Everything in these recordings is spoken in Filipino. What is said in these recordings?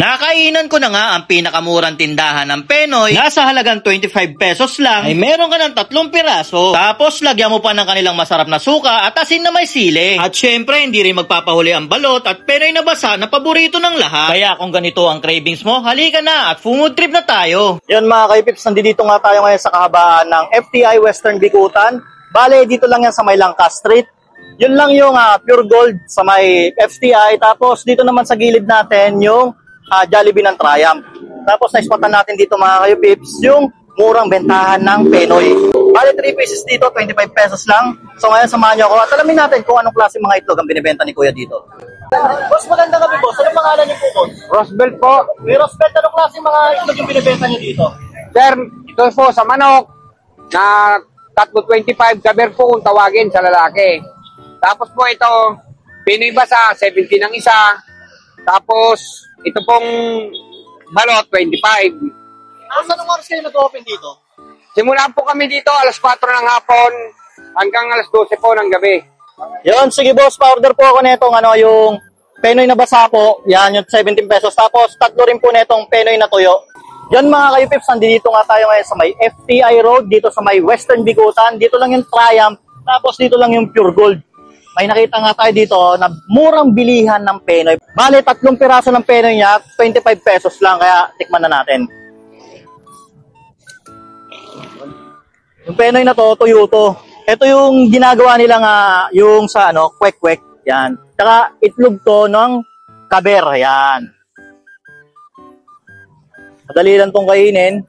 Nakainan ko na nga ang pinakamurang tindahan ng Penoy. Nasa halagang 25 pesos lang ay meron ka ng 3 piraso. Tapos lagyan mo pa ng kanilang masarap na suka at asin na may sili. At syempre hindi rin magpapahuli ang balot at Penoy na basa na paborito ng lahat. Kaya kung ganito ang cravings mo, halika na at food trip na tayo. Yan mga kaipips, nandito nga tayo ngayon sa kahabaan ng FTI Western Bicutan. Bale, dito lang yan sa may Langka Street. Yun lang yung Pure Gold sa may FTI. Tapos dito naman sa gilid natin yung Jollibee ng Triumph. Tapos na-spotan natin dito mga kayo-pips yung murang bentahan ng Penoy. Bali 3 pieces dito, 25 pesos lang. So ngayon samahan nyo ako at alamin natin kung anong klase mga itlog ang binibenta ni Kuya dito. Boss, maganda gabi boss. Anong pangalan niyo po boss? Rosbel po. May Rosbel, anong klase mga itlog yung binibenta niyo dito? Sir, ito po sa manok na 3.25 gaber po kung tawagin sa lalaki. Tapos po ito, Pinoy basa, 70 ng isa. Tapos ito pong balot, 25. Anong oras kayo nag-open dito? Simulan po kami dito alas 4 ng hapon hanggang alas 12 po ng gabi. Yun, sige boss, pa-order po ako netong yung Penoy na basa po. Yan, yung 17 pesos. Tapos, 3 rin po netong Penoy na tuyo. Yan mga kayo-pips, nandito nga tayo ngayon sa may FTI Road, dito sa may Western Bicutan. Dito lang yung Triumph, tapos dito lang yung Pure Gold. May nakita nga tayo dito na murang bilihan ng Penoy. Bale, 3 piraso ng Penoy niya, 25 pesos lang. Kaya, tikman na natin. Yung Penoy na to, tuyo to. Ito yung ginagawa nilang yung sa kwek-kwek. Yan. Tsaka itlog to ng kaber. Yan. Madali lang tong kainin.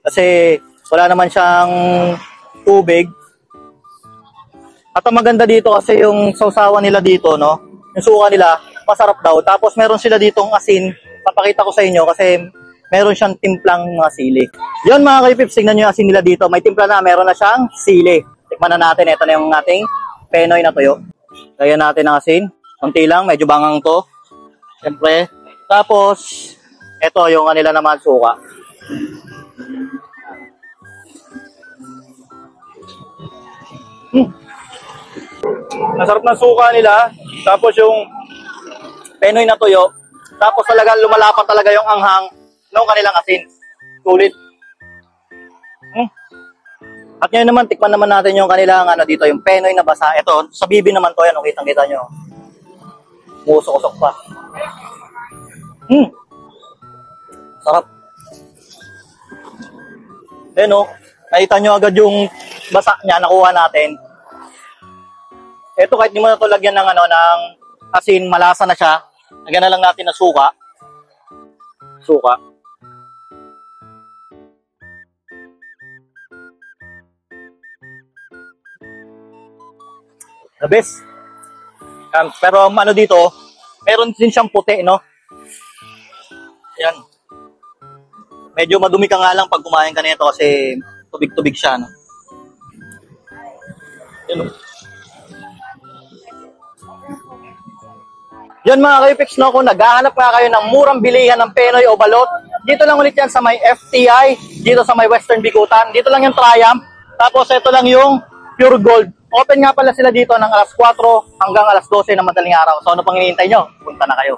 Kasi wala naman siyang tubig. At ang maganda dito kasi yung sausawan nila dito, no? Yung suka nila, masarap daw. Tapos meron sila ditong asin. Papakita ko sa inyo kasi meron siyang timplang sili. Yun mga kaipips, tingnan nyo yung asin nila dito. May timpla na, meron na siyang sili. Tikman na natin, ito na yung ating Penoy na tuyo. Lagyan natin ng asin. Kunti lang, medyo bangang to. Siyempre. Tapos, ito yung kanila naman suka. Nasarap ng suka nila. Tapos yung Penoy na tuyo. Tapos talagang lumalapat talaga yung anghang ng kanilang asin. Sulit. At ngayon naman, tikman naman natin yung kanilang dito, yung Penoy na basa. Ito, sa bibi naman to yan, kitang-kita nyo. Musok-usok pa. Sarap. Ayan nakita nyo agad yung basa niya, nakuha natin. Ito, kahit di mo na ito lagyan ng, ng asin, malasa na siya. Lagyan na lang natin ng suka. Suka. The best. Pero dito, meron din siyang puti, no? Yan. Medyo madumi ka nga lang pag kumain ka nito kasi tubig-tubig siya, no? Yan, Yan mga kaipiks, no? Kung naghahanap nga kayo ng murang bilihan ng Penoy o balot, dito lang ulit yan sa may FTI, dito sa may Western Bicutan, dito lang yung Triumph, tapos ito lang yung Pure Gold. Open nga pala sila dito ng alas 4 hanggang alas 12 ng madaling araw. So ano pang hinihintay nyo? Punta na kayo.